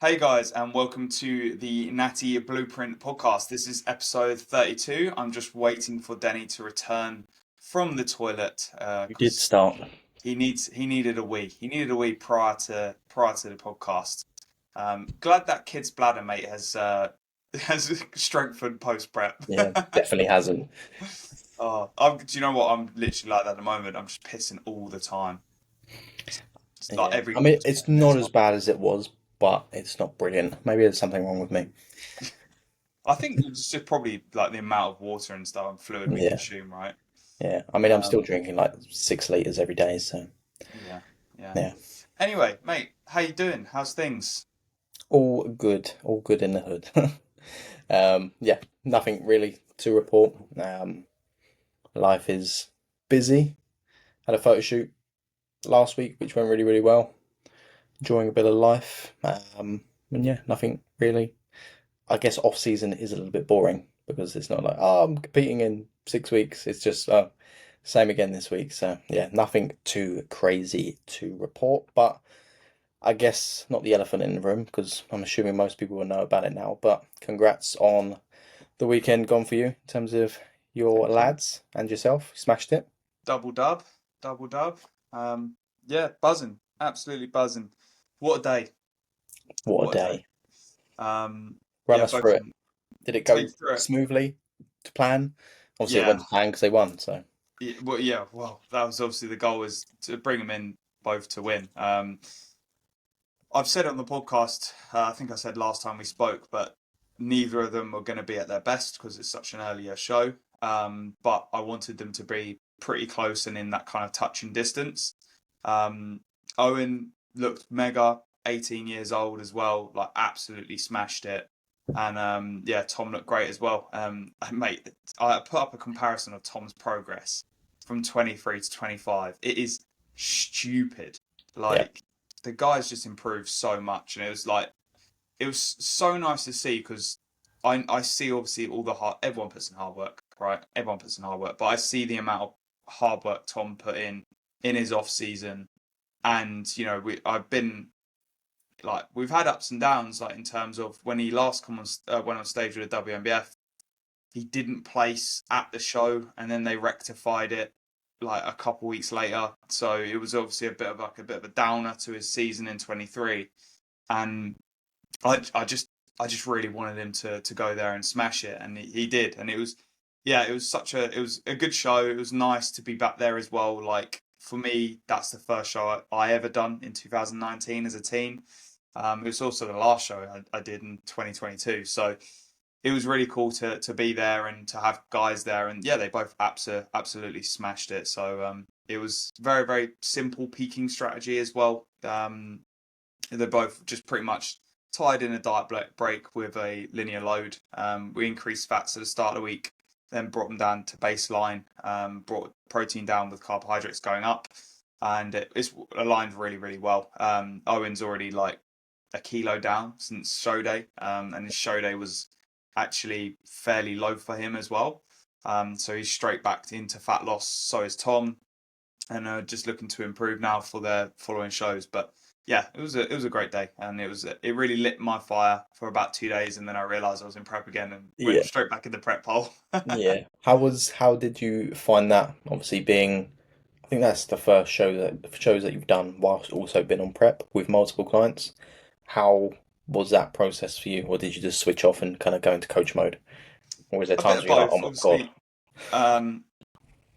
Hey guys, and welcome to the Natty Blueprint podcast. This is episode 32. I'm just waiting for Denny to return from the toilet You did because start. he needed a wee. He needed a wee prior to the podcast. Glad that kid's bladder, mate, has has strengthened post prep. Yeah, definitely hasn't. Do you know what? I'm literally like that at the moment. I'm just pissing all the time. It's like Yeah. every I mean, 10 it's minutes. not as bad as it was, but it's not brilliant. Maybe there's something wrong with me. I think it's just probably like the amount of water and stuff and fluid we Yeah. consume, right? Yeah. I mean, I'm still Um, drinking like 6 liters every day, so yeah, yeah. yeah. Anyway, mate, how you doing? How's things? All good. All good in the hood. Yeah, nothing really to report. Life is busy. Had a photo shoot last week, which went really, really well. Enjoying a bit of life. And yeah, nothing really. I guess off season is a little bit boring because it's not like, oh, I'm competing in 6 weeks. It's just same again this week. So yeah, nothing too crazy to report. But I guess not the elephant in the room because I'm assuming most people will know about it now. But congrats on the weekend gone for you in terms of your Thank you. lads and yourself. Smashed it. Double dub, double dub. Um, yeah, buzzing, absolutely buzzing. What a day! What a What a day. day. Run Yeah, us both through of it. them. Did it Take go you through it. smoothly to plan? Obviously, it went Yeah, to plan because they won. So well, that was obviously the goal was to bring them in both to win. I've said on the podcast, I think I said last time we spoke, but neither of them are going to be at their best because it's such an earlier show. But I wanted them to be pretty close and in that kind of touching distance. Um, Owen looked mega, 18 years old as well, like absolutely smashed it. And yeah, Tom looked great as well. Mate, I put up a comparison of Tom's progress from 23 to 25. It is stupid. yeah, Like, the guy's just improved so much, and it was so nice to see because I see obviously all the hard everyone puts in hard work, right? Everyone puts in hard work, but I see the amount of hard work Tom put in his off season, and I've been like we've had ups and downs like in terms of when he last come on went on stage with the WNBF, he didn't place at the show, and then they rectified it like a couple weeks later. So it was obviously a bit of a downer to his season in 23, and I just really wanted him to go there and smash it, and he did, and it was a good show. It was nice to be back there as well. Like for me, that's the first show I ever done in 2019 as a teen. It was also the last show I did in 2022, so it was really cool to be there and to have guys there, and yeah, they both absolutely smashed it. So it was very simple peaking strategy as well. They're both just pretty much tied in a diet break with a linear load. We increased fats at the start of the week, then brought them down to baseline, brought protein down with carbohydrates going up, and it's aligned really well. Owen's already like a kilo down since show day, and his show day was actually fairly low for him as well. So he's straight back into fat loss. So is Tom, and just looking to improve now for their following shows. But yeah, it was a great day, and it really lit my fire for about 2 days, and then I realised I was in prep again and went yeah. straight back in the prep hole. Yeah. How did you find that? Obviously being I think that's the first shows that you've done whilst also been on prep with multiple clients. How was that process for you? Or did you just switch off and kind of go into coach mode? Or is there A bit times of where you're like, oh both, my God? obviously. Um,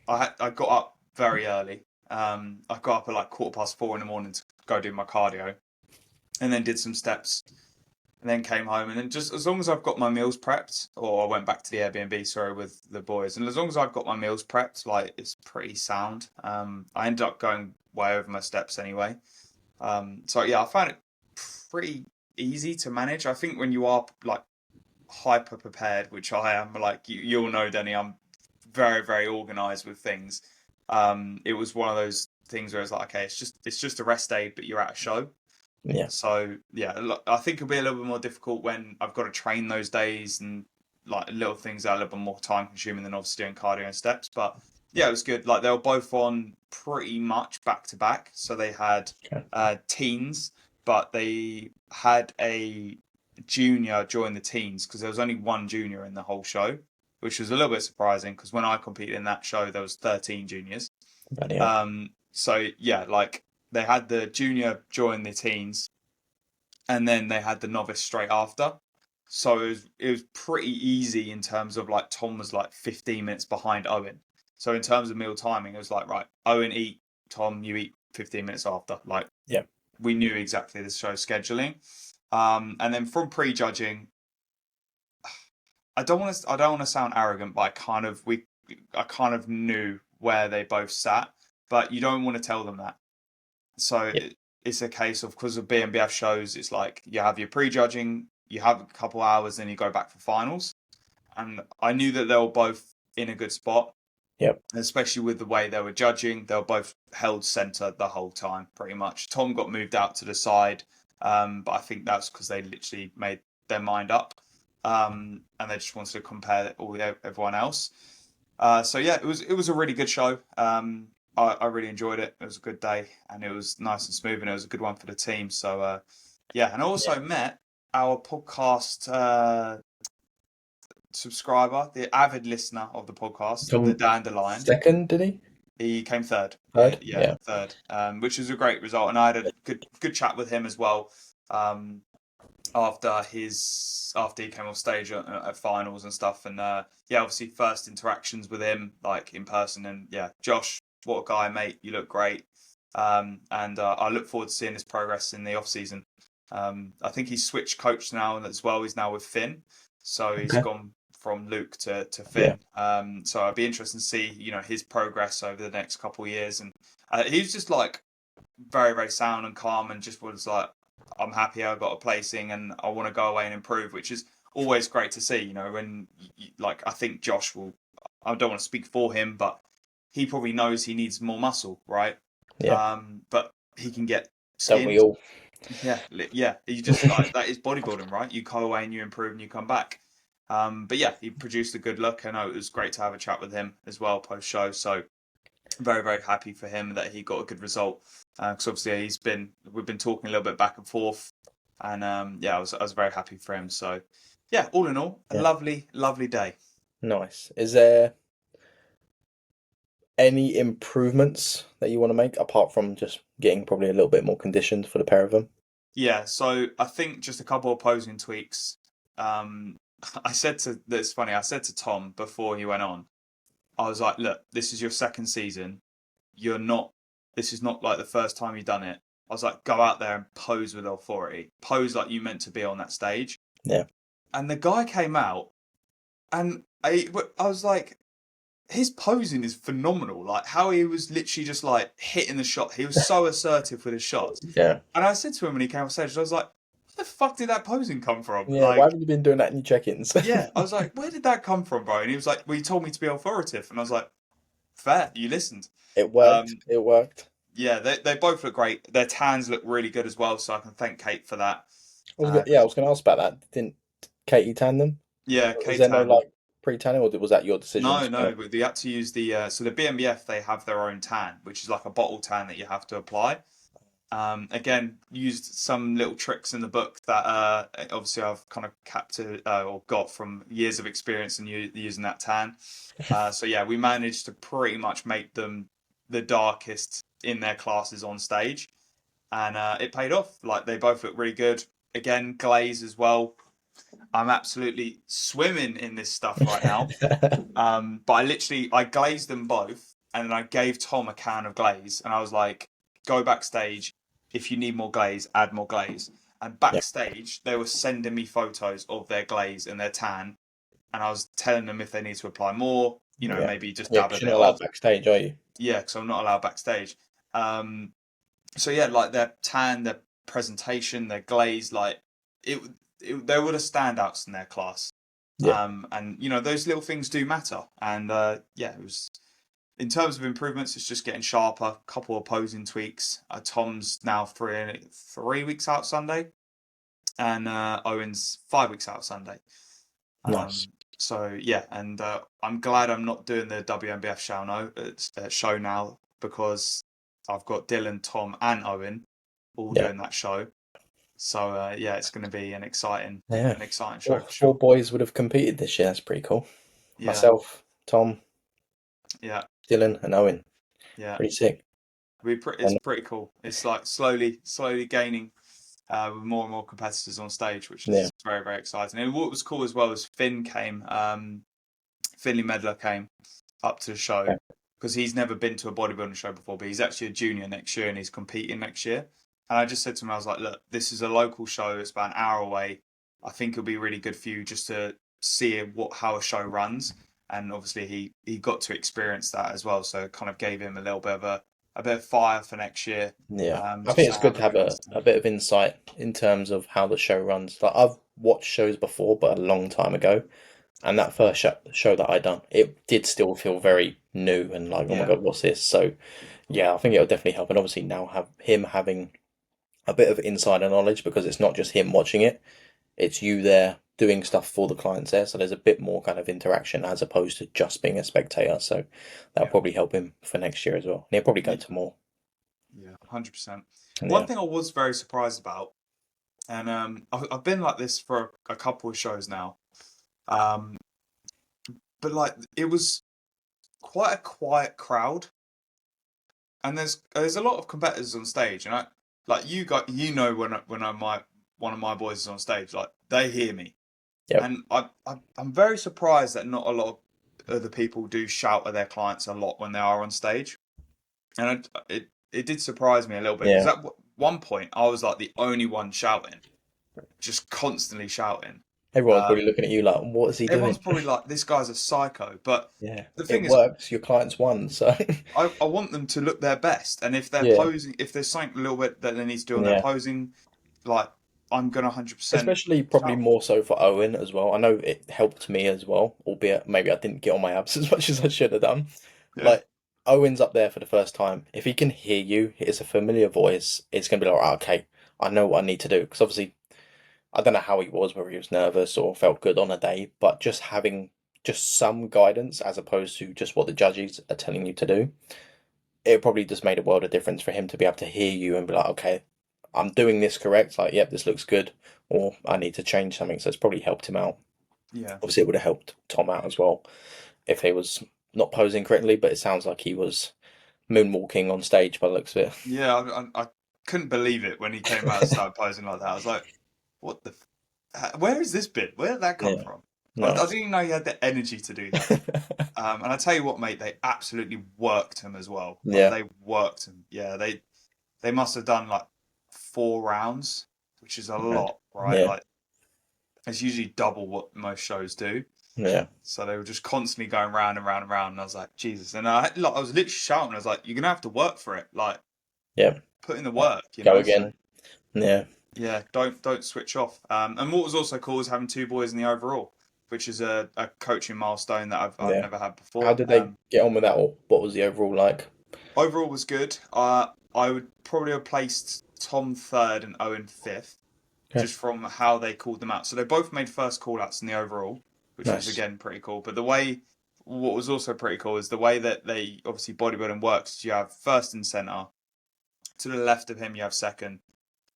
I got up very early. I got up at like 4:15 in the morning to go do my cardio, and then did some steps, and then came home, and then just as long as I've got my meals prepped, or I went back to the Airbnb, sorry, with the boys, and as long as I've got my meals prepped, like it's pretty sound. I ended up going way over my steps anyway. So yeah, I found it pretty easy to manage. I think when you are like hyper prepared, which I am, like you'll know, Denny, I'm very organized with things. It was one of those things where it's like, okay, it's just a rest day, but you're at a show. Yeah. So yeah, I think it'll be a little bit more difficult when I've got to train those days and like little things that are a little bit more time consuming than obviously doing cardio and steps. But yeah, it was good. Like they were both on pretty much back to back, so they had Okay. teens. but they had a junior join the teens because there was only one junior in the whole show, which was a little bit surprising because when I competed in that show, there was 13 juniors. Bloody hell. So yeah, like they had the junior join the teens, and then they had the novice straight after. So it was pretty easy in terms of like Tom was like 15 minutes behind Owen. So in terms of meal timing, it was like, right, Owen eat, Tom, you eat 15 minutes after. Like Yeah. we knew exactly the show scheduling. And then from prejudging, I don't want to sound arrogant, but I kind of knew where they both sat, but you don't want to tell them that. So Yeah. it's a case of, because of BNBF shows, it's like you have your prejudging, you have a couple hours, then you go back for finals. And I knew that they were both in a good spot, Yep. especially with the way they were judging. They were both held centre the whole time, pretty much. Tom got moved out to the side, but I think that's because they literally made their mind up, and they just wanted to compare all everyone else. So yeah, it was a really good show. I really enjoyed it. It was a good day, and it was nice and smooth, and it was a good one for the team. So yeah, and I also met our podcast subscriber, the avid listener of the podcast, the Come Dandelion. second, did he? He came third. Third? Yeah, Yeah. third, which was a great result, and I had a good chat with him as well. After he came off stage at finals and stuff, and yeah, obviously first interactions with him like in person, and yeah, Josh, what a guy, mate, you look great. And I look forward to seeing his progress in the off season. I think he's switched coach now as well. He's now with Finn, so he's Okay. gone from Luke to Yeah. Finn. So I'd be interested to see his progress over the next couple of years, and he's just like very very sound and calm, and just was like, I'm happy I got a placing, and I want to go away and improve, which is always great to see. When like, I think Josh will. I don't want to speak for him, but he probably knows he needs more muscle, right? Yeah. But he can get Don't we skinned. all? Yeah, yeah. You just like, that is bodybuilding, right? You go away and you improve and you come back. But yeah, he produced a good look. I know it was great to have a chat with him as well post show. So very very happy for him that he got a good result. Because obviously we've been talking a little bit back and forth, and yeah, I was very happy for him. So yeah, all in all, a Yeah. lovely day. Nice. Is there any improvements that you want to make apart from just getting probably a little bit more conditioned for the pair of them? Yeah, so I think just a couple of posing tweaks. Um, it's funny. I said to Tom before he went on, I was like, look, this is your second season. You're not. This is not like the first time you've done it. I was like, go out there and pose with authority. Pose like you meant to be on that stage. Yeah. And the guy came out, and I was like, his posing is phenomenal. Like how he was literally just like hitting the shot. He was so assertive with his shots. Yeah. And I said to him when he came off stage, I was like, where the fuck did that posing come from? Yeah. Why Like, haven't you been doing that in your check-ins? yeah, I was like, where did that come from, bro? And he was like, well, you told me to be authoritative. And I was like, fair, you listened. It worked. It worked. Yeah, they both look great. Their tans look really good as well, so I can thank Kate for that. I was going to ask about that. Didn't Katie tan them? Yeah, Was Kate there no tan. like pre-tanning, or was that your decision? No, but they had to use so the BNBF, they have their own tan, which is like a bottle tan that you have to apply. Again, used some little tricks in the book that obviously I've kind of captured or got from years of experience in using that tan. So yeah, we managed to pretty much make them the darkest in their classes on stage, and it paid off. Like they both look really good. Again, glaze as well. I'm absolutely swimming in this stuff right now. But I glazed them both, and then I gave Tom a can of glaze, and I was like, go backstage. If you need more glaze, add more glaze. And Yeah. backstage, they were sending me photos of their glaze and their tan, and I was telling them if they need to apply more, Yeah. maybe just Yeah, dab a 'cause bit you're not allowed off. backstage, are you? Yeah, because I'm not allowed backstage. So yeah, like their tan, their presentation, their glaze, like it, they were the standouts in their class. Yeah. And those little things do matter. And yeah, it was, in terms of improvements, it's just getting sharper. Couple of posing tweaks. Tom's now 3 weeks out Sunday, and Owen's 5 weeks out Sunday. Nice. So yeah, and I'm glad I'm not doing the WNBF show now, because I've got Dylan, Tom, and Owen all Yeah. doing that show. So yeah, it's going to be Yeah. an exciting show Four, for four sure. boys would have competed this year. That's pretty cool. Yeah, Myself, Tom, yeah, Dylan, and Owen. yeah. Pretty sick. It's And pretty cool. It's like slowly gaining with more and more competitors on stage, which yeah, is very, very exciting. And what was cool as well was Finn came, Finley Medler came up to the show yeah, because he's never been to a bodybuilding show before, but he's actually a junior next year and he's competing next year. And I just said to him, I was like, look, this is a local show. It's about an hour away. I think it'll be really good for you just to see how a show runs. And obviously he got to experience that as well. So it kind of gave him a little bit of a bit of fire for next year. yeah. I Just think to it's good have to a have good a understanding. bit of insight in terms of how the show runs. Like I've watched shows before, but a long time ago. And that first show that I done, it did still feel very new and like, oh my Yeah, God, what's this? So yeah, I think it'll definitely help. And obviously now have him having a bit of insider knowledge because it's not just him watching it, it's you there doing stuff for the clients there. So there's a bit more kind of interaction as opposed to just being a spectator. So that'll yeah, probably help him for next year as well. And he'll probably go yeah, to more. yeah, 100%. One Yeah. thing I was very surprised about, and I've been like this for a couple of shows now, um, but like it was quite a quiet crowd, and there's a lot of competitors on stage, and I like you know my one of my boys is on stage, like they hear me, Yep. and I'm very surprised that not a lot of other people do shout at their clients a lot when they are on stage, and it did surprise me a little bit because Yeah. at one point I was like the only one shouting, just constantly shouting. Everyone's probably Um, looking at you like, what is he Everyone's doing? probably like, this guy's a psycho, but Yeah. the It thing is, works. Your clients won. So I want them to look their best, and if they're yeah. posing, if there's something a little bit that they need to do on their Yeah. posing, like I'm gonna 100% Especially probably shout. more so for Owen as well. I know it helped me as well, albeit maybe I didn't get on my abs as much as I should have done. Yeah, Like Owen's up there for the first time. If he can hear you, it's a familiar voice. It's gonna be like, "Ah, okay, I know what I need to do." Because obviously, I don't know how he was, whether he was nervous or felt good on a day, but just having just some guidance as opposed to just what the judges are telling you to do, it probably just made a world of difference for him to be able to hear you and be like, okay, I'm doing this correct. Like, yep, this looks good, or I need to change something. So it's probably helped him out. yeah, Obviously, it would have helped Tom out as well if he was not posing correctly, but it sounds like he was moonwalking on stage by the looks of yeah. I couldn't believe it when he came out and it. started posing like that. I was like, what the? Where is this bit? Where did that come Yeah, from? I nice. didn't even know he had the energy to do that. And I tell you what, mate, they absolutely worked him as well. Like Yeah, they worked him. Yeah, they must have done like 4 rounds, which is a mad. lot, right? Yeah, Like it's usually double what most shows do. yeah, So they were just constantly going round and round and round, and I was like, Jesus! And I was literally shouting. I was like, you're gonna have to work for it. Like yeah. put in the Right, work, you go know. So again. Yeah, yeah, don't switch off. And what was also cool is having two boys in the overall, which is a coaching milestone that I've yeah. never had How before. did they get on with that, or what was the overall like? Overall was good. I would probably have placed Tom third and Owen fifth, Okay, just from how they called them out. So they both made first call outs in the overall, which was nice. again pretty cool. But what was also pretty cool is the way that they obviously bodybuilding works. You have first and center. To the left of him, you have second.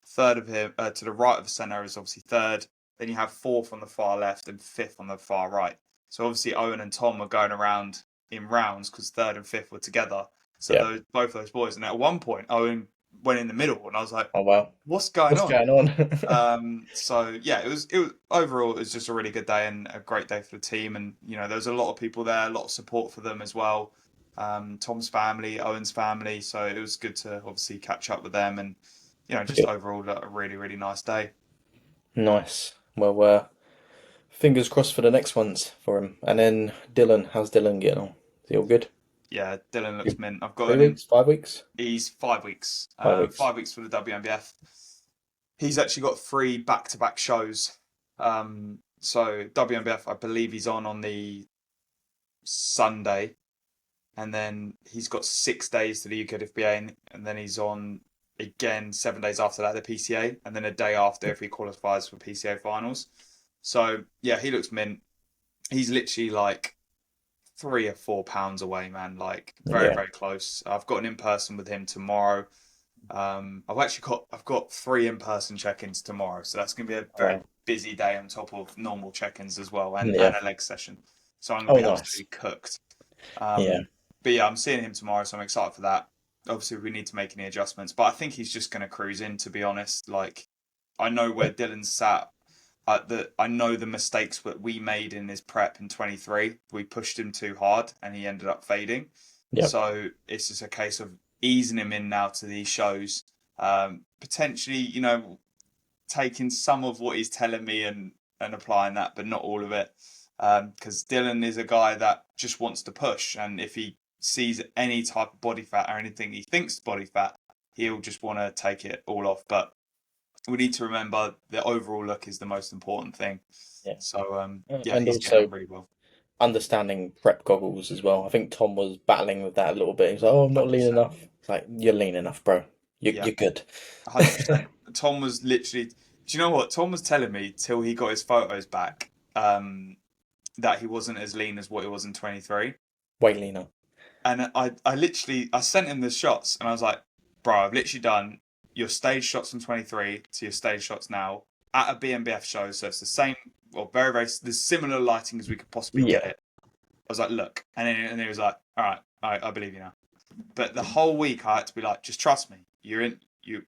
Third of him, to the right of the center is obviously third. Then you have fourth on the far left and fifth on the far right. So obviously Owen and Tom were going around in rounds because third and fifth were together. So Yeah. both those boys, and at one point Owen went in the middle, and I was like, Oh wow. "What's going What's on?" going on? So yeah, it was overall it was just a really good day and a great day for the team, and there was a lot of people there, a lot of support for them as well. Tom's family, Owen's family, so it was good to obviously catch up with them, and just Good. overall a really really nice day. Nice. Well, fingers crossed for the next ones for him. And then Dylan, how's Dylan getting on? Is he all good? Yeah, Dylan looks Good. mint. I've got 3 weeks? 5 weeks? he's 5 weeks, 5 weeks. 5 weeks for the WNBF. He's actually got three back-to-back shows. So WNBF, I believe he's on the Sunday, and then he's got 6 days to the UKFBA, and then he's on again 7 days after that the PCA, and then a day after if he qualifies for PCA finals. So yeah, he looks mint. He's literally like 3 or 4 pounds away, man. Like very Yeah. very close. I've got an in person with him tomorrow. I've got 3 in-person check-ins tomorrow, so that's going to be a very Oh, busy day on top of normal check-ins as well, and yeah. a leg session. So I'm going to Oh, be nice. absolutely cooked. Yeah. But yeah, I'm seeing him tomorrow, so I'm excited for that. Obviously, we need to make any adjustments, but I think he's just going to cruise in. To be honest, like I know where Dylan's sat. I know the mistakes that we made in his prep in 23. We pushed him too hard, and he ended up fading. Yeah. So it's just a case of easing him in now to these shows. Potentially, taking some of what he's telling me and applying that, but not all of it. Because Dylan is a guy that just wants to push, and if he sees any type of body fat or anything he thinks is body fat, he'll just want to take it all off. But we need to remember the overall look is the most important thing. Yeah. So yeah, And he's getting also on really well. understanding prep goggles as well. I think Tom was battling with that a little bit. He's like, "Oh, I'm not lean 100%. enough." It's like, "You're lean enough, bro. Yeah, You're good." 100%. Tom was literally. Do you know what Tom was telling me till he got his photos back? That he wasn't as lean as what he was in 23. Way leaner. And I sent him the shots and I was like, bro, I've literally done your stage shots from 23 to your stage shots now at a BNBF show. So it's the same, well, very, very, there's similar lighting as we could possibly get Yeah. it. I was like, look. And he was like, all right, I believe you now. But the whole week I had to be like, just trust me. You're in, you,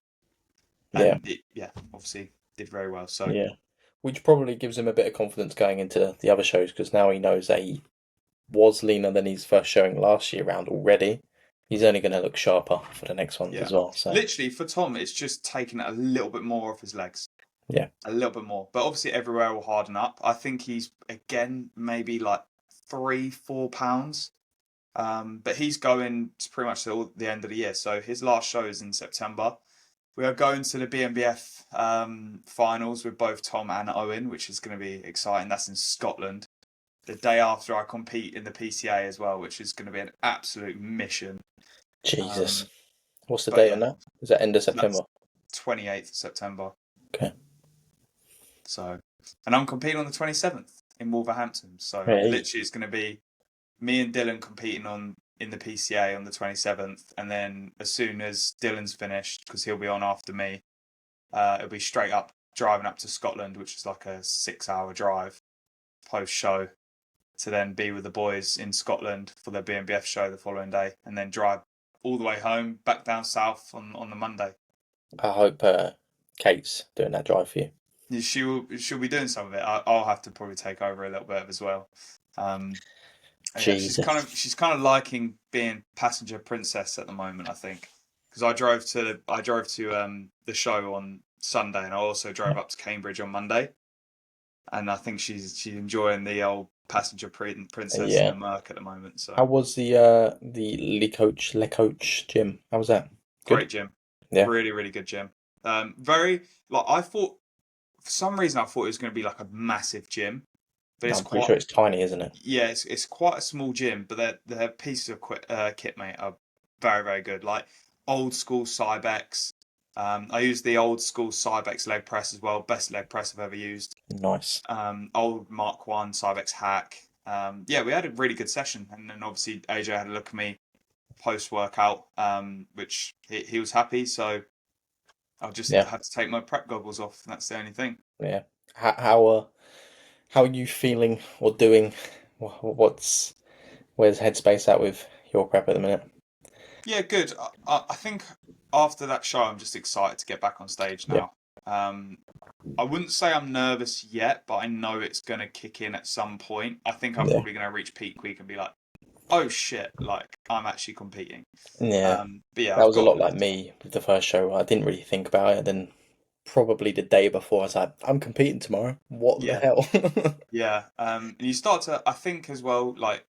Yeah. and yeah, obviously did very well. So Yeah. Which probably gives him a bit of confidence going into the other shows because now he knows that he was leaner than his first showing last year round already. He's only going to look sharper for the next ones yeah, as well. So literally for Tom, it's just taking a little bit more off his legs. yeah, A little bit more, but obviously everywhere will harden up. I think he's again maybe like 3-4 pounds, but he's going to pretty much till the end of the year. So his last show is in September. We are going to the BNBF finals with both Tom and Owen, which is going to be exciting. That's in Scotland. The day after I compete in the PCA as well, which is going to be an absolute mission. Jesus. Um, What's the but date yeah, on that? Is that end of so that's September? 28th of September. Okay. So, and I'm competing on the 27th in Wolverhampton. So Hey. literally, it's going to be me and Dylan competing on in the PCA on the 27th, and then as soon as Dylan's finished, because he'll be on after me, it'll be straight up driving up to Scotland, which is like a 6-hour drive post show, to then be with the boys in Scotland for their BNBF show the following day, and then drive all the way home back down south on the Monday. I hope Kate's doing that drive for you. She'll be doing some of it. I'll have to probably take over a little bit as well. Um, yeah, Jesus. she's kind of liking being passenger princess at the moment. I think because I drove to the show on Sunday, and I also drove up to Cambridge on Monday, and I think she's enjoying the old passenger princess in Yeah. the Merc at the moment. So How was the Le Coach gym? How was that? great Good? gym, Yeah. really really good gym. Very like I thought for some reason I thought it was going to be like a massive gym, but it's I'm pretty quite sure it's tiny, isn't it? yeah, it's quite a small gym, but their pieces of kit, mate, are very very good. Like old school Cybex. I use the old school Cybex leg press as well. Best leg press I've ever used. Nice. Old Mark One Cybex hack. Yeah, we had a really good session, and then obviously AJ had a look at me post workout, which he was happy. So I just Yeah. had to take my prep goggles off, and that's the only thing. Yeah. How are you feeling or doing? What's Where's Headspace at with your prep at the minute? Yeah, good. I think after that show, I'm just excited to get back on stage Yeah. now. I wouldn't say I'm nervous yet, but I know it's going to kick in at some point. I think I'm Yeah. probably going to reach peak week and be like, oh shit, like I'm actually competing. Yeah. But yeah, That I've was a got, lot like me with the first show. I didn't really think about it. Then probably the day before, I was like, I'm competing tomorrow. What the yeah, hell? yeah. And you start to, I think as well, like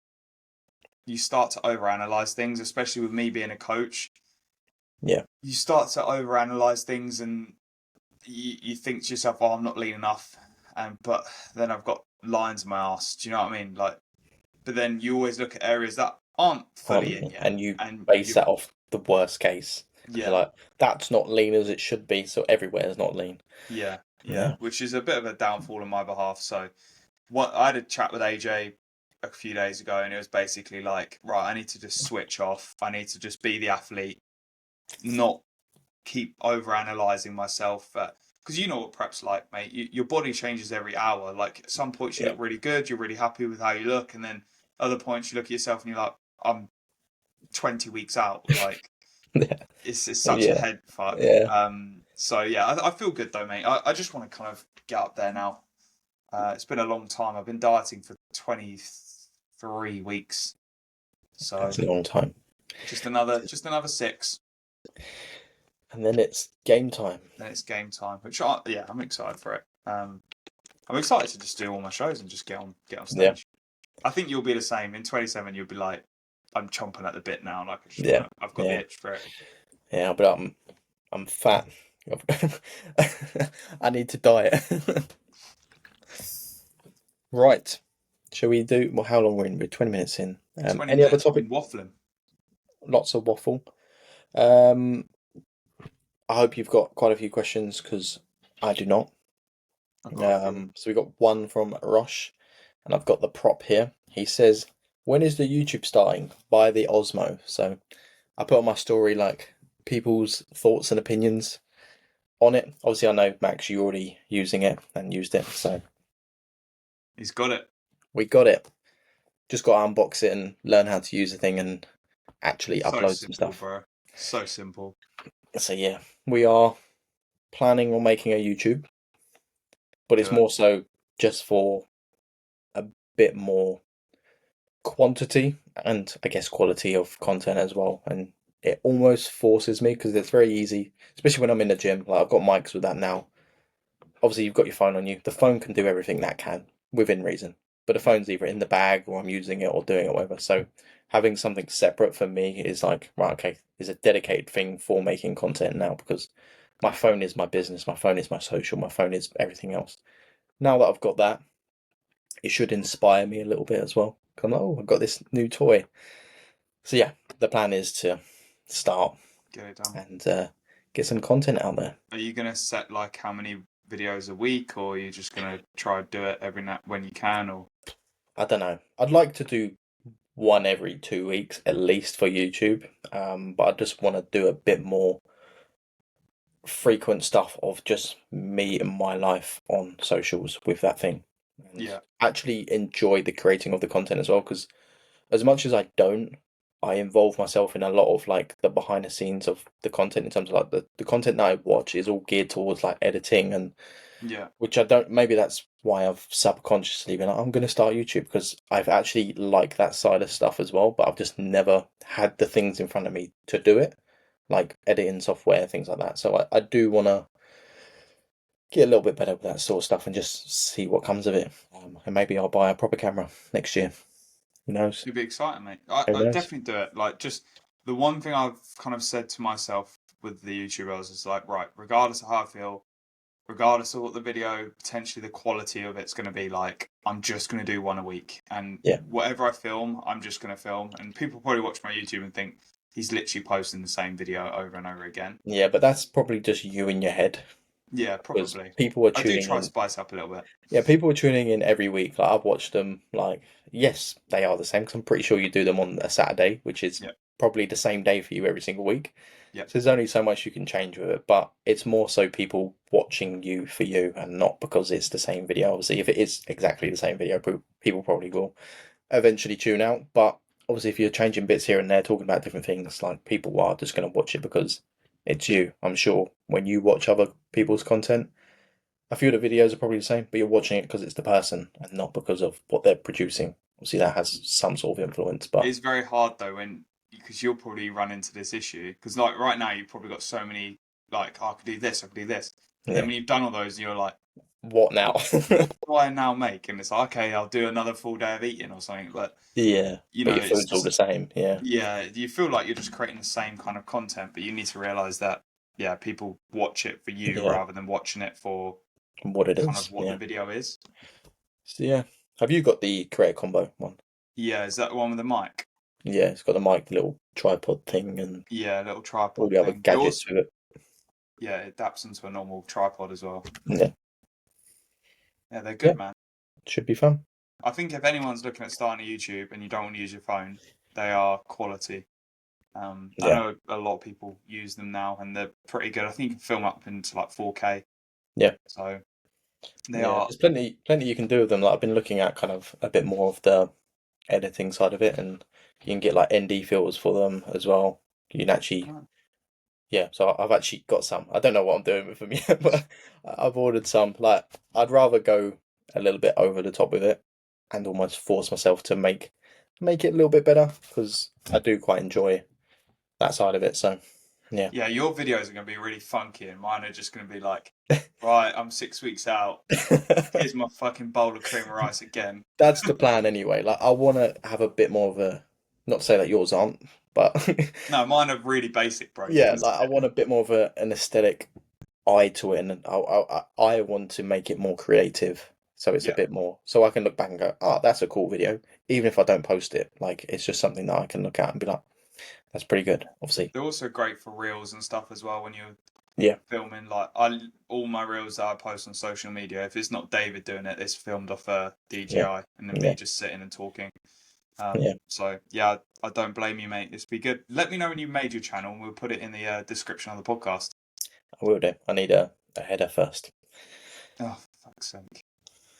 you start to overanalyze things, especially with me being a coach. Yeah. You start to overanalyze things and you think to yourself, "Oh, I'm not lean enough," and but then I've got lines in my ass. Do you know what I mean? Like, but then you always look at areas that aren't fully in yet, And you and base you, that off the worst case because you're yeah, like, that's not lean as it should be, so everywhere is not lean. yeah, yeah, Yeah. which is a bit of a downfall on my behalf. So, what I had a chat with AJ a few days ago, and it was basically like, right, I need to just switch off. I need to just be the athlete, not keep over analyzing myself. Because you know what prep's like, mate. Your body changes every hour. Like at some points you Yeah. look really good, you're really happy with how you look, and then other points you look at yourself and you're like, I'm 20 weeks out. Like Yeah. it's such a Yeah. head fuck. Yeah. So yeah, I feel good though, mate. I just want to kind of get up there now. It's been a long time. I've been dieting for 23 weeks. So That's a long time. just another 6. And then it's game time. Then it's game time. Yeah, I'm excited for it. I'm excited to just do all my shows and just get on Yeah. stage. I think you'll be the same. In 27, you'll be like, I'm chomping at the bit now. Like Yeah. I've got the itch for it. Yeah, but I'm fat. I need to diet. Right. Shall we do? Well, how long we're in? We're 20 minutes in. 20 Any other minutes. We've topic? been waffling. Lots of waffle. Um, I hope you've got quite a few questions because I do not. I've got a few. So we got one from Rush, and I've got the prop here. He says, "When is the YouTube starting?" By the Osmo. So I put on my story like people's thoughts and opinions on it. Obviously, I know Max, you already using it and used it, so He's got it. we got it. Just got to unbox it and learn how to use the thing and actually So upload some simple, stuff. bro. So simple. So yeah, we are planning on making a YouTube, but it's Do it. more so just for a bit more quantity and I guess quality of content as well. And it almost forces me because it's very easy, especially when I'm in the gym. Like I've got mics with that now. Obviously, you've got your phone on you. The phone can do everything that can within reason, but the phone's either in the bag or I'm using it or doing it, whatever. So having something separate for me is like, right, okay, is a dedicated thing for making content now because my phone is my business, my phone is my social, my phone is everything else. Now that I've got that, it should inspire me a little bit as well. Come, oh, I've got this new toy. So yeah, the plan is to start Get it done. and get some content out there. Are you gonna set like how many videos a week, or are you just gonna try to do it every night when you can, or? I don't know. I'd like to do one every 2 weeks at least for YouTube, but I just want to do a bit more frequent stuff of just me and my life on socials with that thing. And Yeah. actually enjoy the creating of the content as well, because as much as I don't, I involve myself in a lot of like the behind the scenes of the content in terms of like the content that I watch is all geared towards like editing and Yeah. which I don't, maybe that's why I've subconsciously been like, I'm going to start YouTube because I've actually liked that side of stuff as well, but I've just never had the things in front of me to do it, like editing software, things like that. So I do want to get a little bit better with that sort of stuff and just see what comes of it. And maybe I'll buy a proper camera next year. Who knows? It'd be exciting, mate. Who I knows? definitely do it. Like, just the one thing I've kind of said to myself with the YouTubers is like, right, regardless of how I feel, regardless of what the video, potentially the quality of it's going to be like, I'm just going to do one a week. And Yeah. whatever I film, I'm just going to film. And people probably watch my YouTube and think he's literally posting the same video over and over again. Yeah, but that's probably just you in your head Yeah, because probably. people are I do tuning try to in. spice up a little bit. Yeah, people are tuning in every week. Like I've watched them. Like yes, they are the same. Because I'm pretty sure you do them on a Saturday, which is Yeah, probably the same day for you every single week. yeah, So there's only so much you can change with it. But it's more so people watching you for you, and not because it's the same video. Obviously, if it is exactly the same video, people probably will eventually tune out. But obviously, if you're changing bits here and there, talking about different things, like people are just going to watch it because it's you. I'm sure when you watch other people's content a few of the videos are probably the same, but you're watching it because it's the person and not because of what they're producing. Obviously, that has some sort of influence, but it's very hard though when because you'll probably run into this issue because like right now you've probably got so many like oh, I could do this, I could do this, and then yeah. when you've done all those, you're like, What now? what do I now make? And it's like, okay, I'll do another full day of eating or something. But Yeah, you but know, your it's food's all the just same. Yeah, yeah, you feel like you're just creating the same kind of content, but you need to realize that yeah, people watch it for you yeah. rather than watching it for What it kind of is. what the Yeah. video is. So yeah, have you got the creator combo one? Yeah, is that the one with the mic? Yeah, it's got the mic, the little tripod thing, and Yeah, little all tripod the other thing. It gadgets also with it. yeah, it adapts into a normal tripod as well. Yeah, Yeah, they're yeah, good, man. should be fun. I think if anyone's looking at starting a YouTube and you don't want to use your phone, they are quality. I Yeah. know a lot of people use them now, and they're pretty good. I think you can film up into like 4K. Yeah. So they Yeah. are. There's plenty you can do with them. Like I've been looking at kind of a bit more of the editing side of it, and you can get like ND filters for them as well. You can actually, Oh, yeah. So I've actually got some. I don't know what I'm doing with them yet, but I've ordered some. Like I'd rather go a little bit over the top with it and almost force myself to make it a little bit better because I do quite enjoy that side of it. So yeah. yeah, your videos are going to be really funky, and mine are just going to be like, right, I'm 6 weeks out. Here's my fucking bowl of cream of rice again. That's the plan anyway. Like I want to have a bit more of a, not to say that yours aren't, but No, mine are really basic, bro. You yeah, can see like I it. want a bit more of an aesthetic eye to it, and I want to make it more creative, so it's a Yeah. bit more, so I can look back and go, oh, that's a cool video, even if I don't post it. Like it's just something that I can look at and be like, that's pretty good. Obviously, They're also great for reels and stuff as well when you're yeah, filming. Like all my reels that I post on social media, if it's not David doing it, it's filmed off a yeah, DJI, and then me yeah, just sitting and talking. yeah. So yeah, I don't blame you, mate. It's be good. Let me know when you made your channel, and we'll put it in the description of the podcast. I will do. I need a header first. Oh, fuck's sake!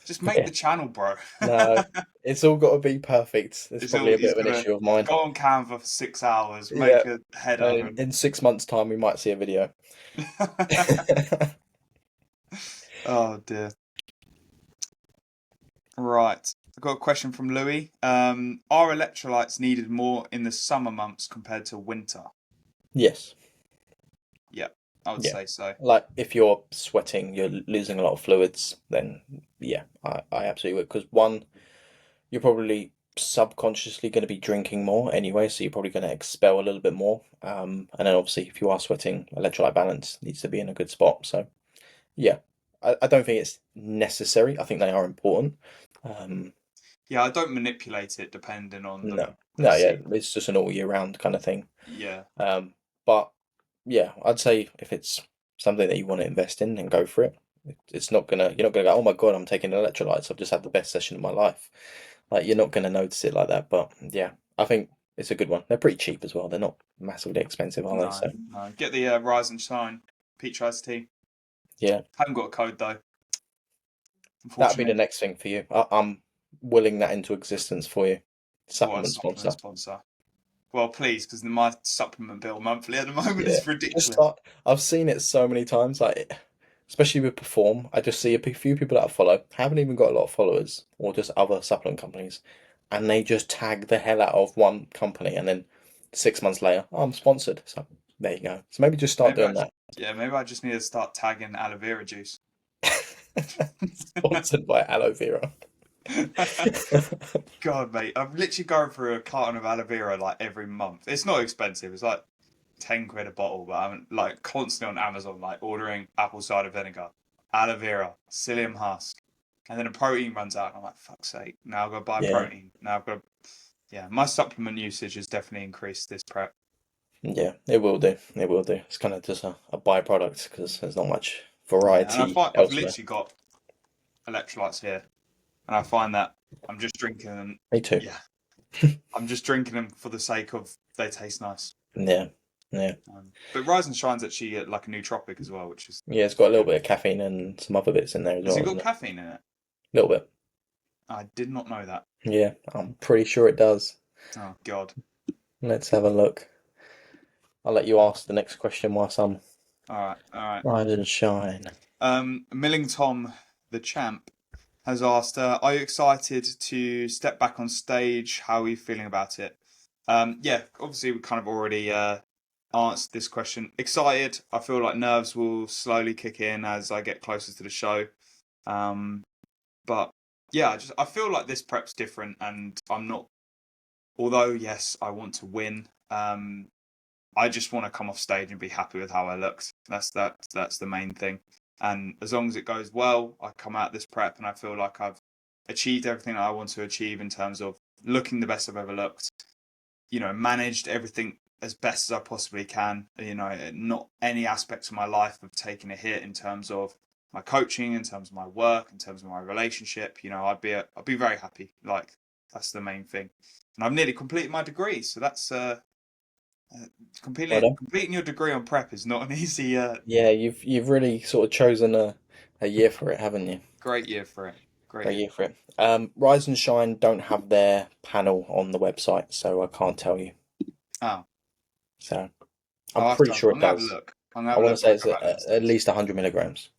Just make Yeah, the channel, bro. no, it's all got to be perfect. It's It's probably all a bit he's of an gonna issue of mine. go on Canva for 6 hours, Yeah, make a header, and and in 6 months' time, we might see a video. oh dear. Right. I've got a question from Louis. Are electrolytes needed more in the summer months compared to winter? Yes. Yeah, I would Yeah. say so. Like if you're sweating, you're losing a lot of fluids, then yeah, I absolutely would. Because one, you're probably subconsciously going to be drinking more anyway, so you're probably going to expel a little bit more. And then obviously if you are sweating, electrolyte balance needs to be in a good spot. So yeah, I don't think it's necessary. I think they are important. Um, Yeah, I don't manipulate it depending on no, the no, yeah, season. it's just an all year round kind of thing. Yeah, But yeah, I'd say if it's something that you want to invest in, then go for it. It's not gonna, you're not gonna go, oh my God, I'm taking electrolytes. I've just had the best session of my life. Like you're not gonna notice it like that. But yeah, I think it's a good one. They're pretty cheap as well. They're not massively expensive, are they? no, So no. Get the Rise and Shine peach iced tea. yeah, Haven't got a code though, that'd be the unfortunately. next thing for you. I'm willing that into existence for you. What a Supplement supplement sponsor. sponsor. Well, please, because my supplement bill monthly at the moment Yeah, is just ridiculous. start. I've seen it so many times, like especially with Perform. I just see few people that I follow haven't even got a lot of followers, or just other supplement companies, and they just tag the hell out of one company, and then 6 months later, oh, I'm sponsored. So there you go. So maybe just start Maybe doing that. yeah, maybe I just need to start tagging aloe vera juice. Sponsored by aloe vera. God, mate, I'm literally going through a carton of aloe vera like every month. It's not expensive. It's like 10 quid a bottle, but I'm like constantly on Amazon, like ordering apple cider vinegar, aloe vera, psyllium husk, and then a protein runs out, and I'm like, fuck's sake! Now I've got to buy Yeah, protein. Now I've got to, yeah, my supplement usage has definitely increased this prep. yeah, it will do. It will do. It's kind of just a byproduct because there's not much Yeah, and I variety find I've elsewhere. literally got electrolytes here, and I find that I'm just drinking them. Me too. Yeah, I'm just drinking them for the sake of they taste nice. Yeah, yeah, But Rise and Shine's actually like a nootropic as well, which is yeah. It's got a little good. bit of caffeine and some other bits in there as Has well, it isn't got it? caffeine in it? A little bit. I did not know that. Yeah, I'm pretty sure it does. Oh God. Let's have a look. I'll let you ask the next question whilst I'm All right, all right. rise and shine. Milling Tom, the champ, has asked, "Are you excited to step back on stage? How are you feeling about it?" Yeah, obviously we kind of already answered this question. Excited. I feel like nerves will slowly kick in as I get closer to the show. Um, but yeah, I feel like this prep's different, and I'm not. Although yes, I want to win. I just want to come off stage and be happy with how I looked. That's the main thing. And as long as it goes well, I come out this prep and I feel like I've achieved everything I want to achieve in terms of looking the best I've ever looked. You know, managed everything as best as I possibly can. You know, not any aspects of my life have taken a hit in terms of my coaching, in terms of my work, in terms of my relationship. You know, I'd be very happy. Like that's the main thing. And I've nearly completed my degree, so Well done. Completing your degree on prep is not an easy, Yeah, you've really sort of chosen a year for it, haven't you? great year for it. Great Great year. year for it. Rise and Shine don't have their panel on the website, so I can't tell you. Oh, So I'm pretty sure I'm it gonna have a does. look. I'm gonna I have a want to look when say I it's go back at downstairs. least 100 milligrams.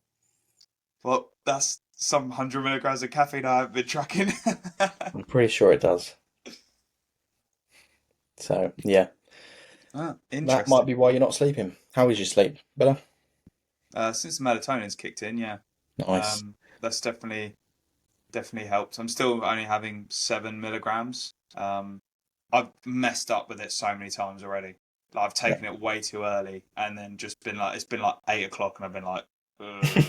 Well, that's some 100 milligrams of caffeine I've been tracking. I'm pretty sure it does. So yeah, that might Interesting. be why you're not sleeping. How is your sleep? Better? Since the melatonin's kicked in, yeah, Nice. that's definitely helped. I'm still only having 7 milligrams. I've messed up with it so many times already. Like, I've Yeah. taken it way too early, and then just been like, it's been like 8 o'clock, and I've been like, ugh.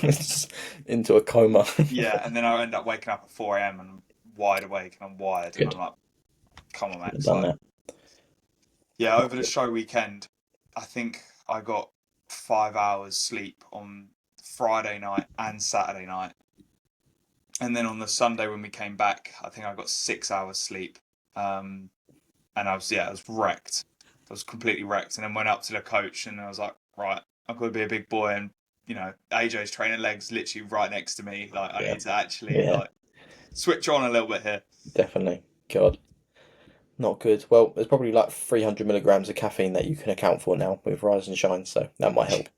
Into a coma. Yeah, and then I end up waking up at 4 a.m. and I'm wide awake and I'm wired, and I'm Good. like, come on, mate. Shouldn't have It's done like, that. yeah, Not over the good. show weekend, I think I got 5 hours sleep on Friday night and Saturday night. And then on the Sunday when we came back, I think I got 6 hours sleep. Um, and I was wrecked. I was completely wrecked. And then went up to the coach and I was like, right, I've got to be a big boy. And, AJ's training legs literally right next to me. Like, I Yeah. need to actually, Yeah. like, switch on a little bit here. Definitely. God. Not good. Well, there's probably like 300 milligrams of caffeine that you can account for now with Rise and Shine, so that might help.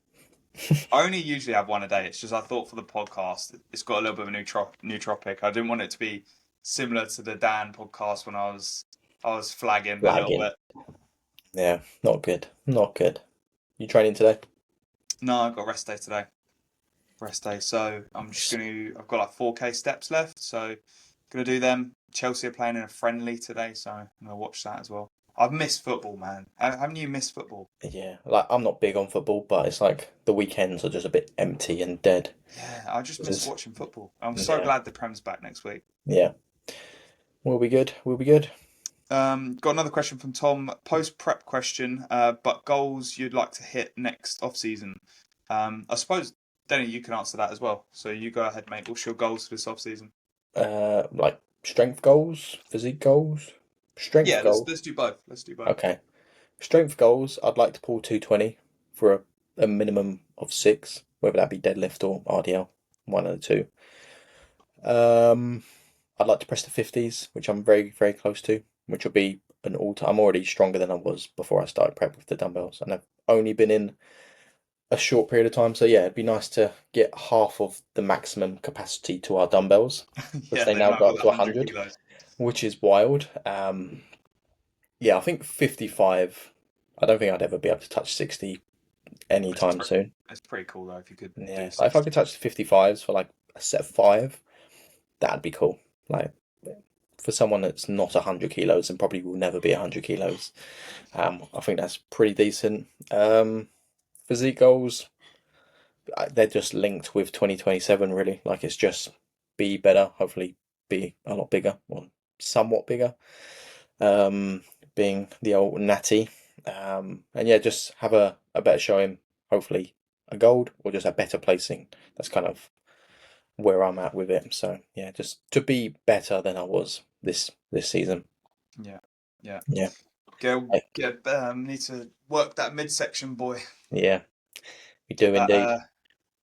I only usually have one a day. It's just I thought for the podcast, it's got a little bit of a new topic. I didn't want it to be similar to the Dan podcast when I was flagging a little Lagging. bit. Yeah, not good. Not good. You training today? No, I've got rest day today. Rest day. So I've got like 4K steps left. So gonna do them. Chelsea are playing in a friendly today, so I'm gonna watch that as well. I've missed football, man. Haven't you missed football? Yeah, like I'm not big on football, but it's like the weekends are just a bit empty and dead. Yeah, I just This miss is, watching football. I'm so yeah, glad the Prem's back next week. yeah. We'll be good. We'll be good. Got another question from Tom. Post prep question, but goals you'd like to hit next off season. I suppose Denny, you can answer that as well. So you go ahead, mate. What's your goals for this off season? Like strength goals, physique goals, strength Yeah, goals. let's do both. Let's do both. Okay, strength goals. I'd like to pull 220 for a minimum of six, whether that be deadlift or RDL, one of the two. Um, I'd like to press the 50s, which I'm very, very close to, which will be an all time. I'm already stronger than I was before I started prep with the dumbbells, and I've only been in a short period of time. So, yeah, it'd be nice to get half of the maximum capacity to our dumbbells, which Yeah, they they've now now go got up the to 100 100, kilos. which is wild. Yeah, I think 55. I don't think I'd ever be able to touch 60 It's, anytime pre- soon. it's pretty cool though if you could do Yeah, like if I 60. could touch the 55s for like a set of five, that'd be cool. Like for someone that's not 100 kilos and probably will never be 100 kilos, I think that's pretty decent. Physique goals, they're just linked with 2027, really. Like it's just be better, hopefully be a lot bigger or somewhat bigger. Um, being the old Natty. And yeah, just have a better showing, hopefully a gold or just a better placing. That's kind of where I'm at with it. So yeah, just to be better than I was this season. Yeah, yeah. Yeah, Need to work that midsection, boy. yeah, we Get do indeed.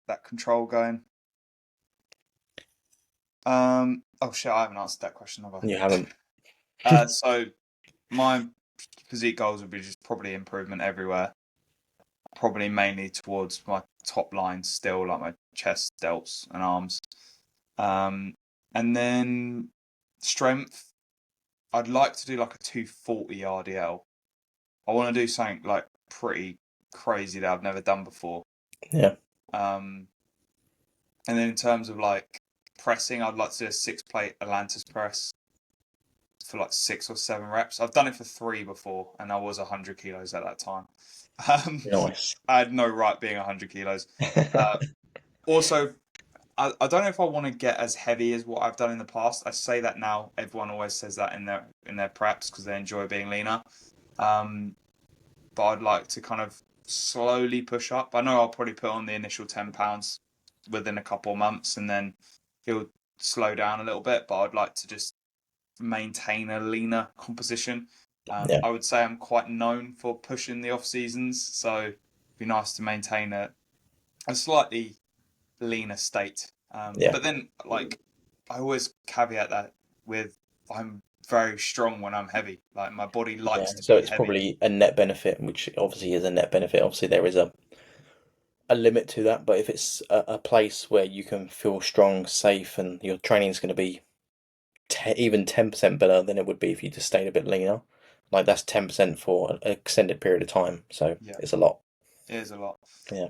that control going. Oh shit, I haven't answered that question, have You haven't. I? So my physique goals would be just probably improvement everywhere. Probably mainly towards my top line still, like my chest, delts, and arms. Um, and then strength. I'd like to do like a 240 RDL. I want to do something like pretty crazy that I've never done before. Yeah, Um, and then in terms of like pressing, I'd like to do a 6 plate Atlantis press for like 6 or 7 reps. I've done it for 3 before, and I was 100 kilos at that time. Um, nice. I had no right being 100 kilos. Uh, Also, I don't know if I want to get as heavy as what I've done in the past. I say that now. Everyone always says that in their preps because they enjoy being leaner. Um, but I'd like to kind of slowly push up. I know I'll probably put on the initial 10 pounds within a couple of months, and then he'll slow down a little bit. But I'd like to just maintain a leaner composition. Yeah, I would say I'm quite known for pushing the off seasons, so it'd be nice to maintain a slightly leaner state. yeah, But then, like, I always caveat that with I'm very strong when I'm heavy. Like, my body yeah. likes to So be it's heavy. probably a net benefit, which obviously is a net benefit. Obviously, there is a limit to that, but if it's a place where you can feel strong, safe, and your training's going to be even 10% better than it would be if you just stayed a bit leaner, like that's 10% for an extended period of time. So Yeah, it's a lot. it is a lot. Yeah.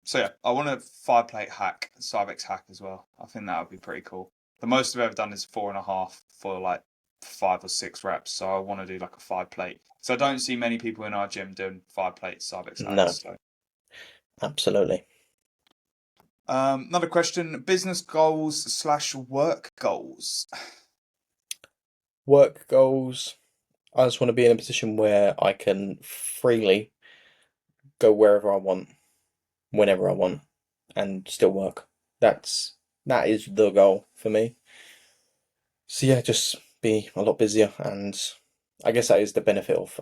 So yeah, I want a 5 plate hack, Cybex hack as well. I think that would be pretty cool. The most I've ever done is 4.5 for like 5 or 6 reps. So I want to do like a 5 plate. So I don't see many people in our gym doing 5 plate Cybex No, hacks. So absolutely. another question: business goals / work goals. Work goals. I just want to be in a position where I can freely go wherever I want, whenever I want, and still work. That is the goal for me. So yeah, just be a lot busier, and I guess that is the benefit of,